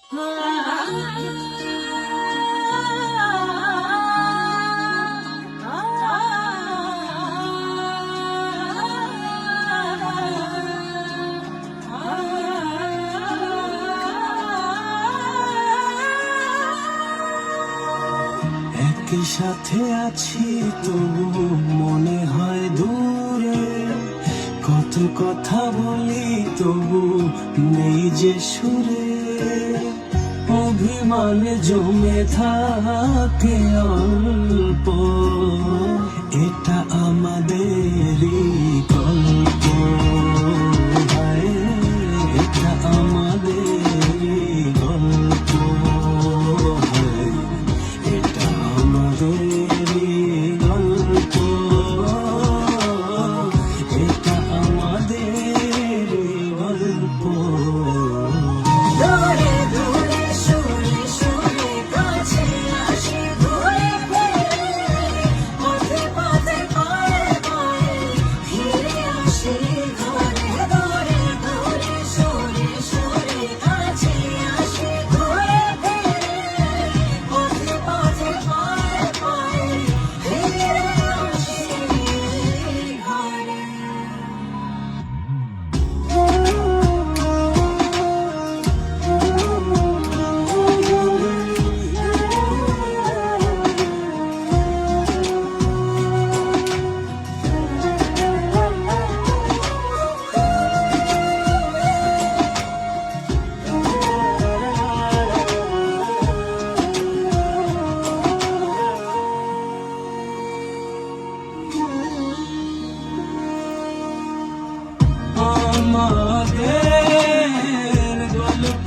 একই সাথে আছি তবু মনে হয় দূরে, কত কথা বলি তবু নেই যে সুরে, অভিমানে জমে থাকে অল্প, এটা আমাদেরই গল্প, হায় এটা আমাদেরই গল্প, হায় এটা আমাদেরই গল্প, এটা আমাদেরই গল্প। দূরে দূরে শুনে শুনে কাছে আসি ঘুরে ফিরে, পথে পথে পায়ে পায়ে ফিরে আসি ঘরে। দূরে দূরে শুনে শুনে কাছে আসি ঘুরে ফিরে, পথে পথে পায়ে পায়ে ফিরে আসি ঘরে। আমাদের গল্প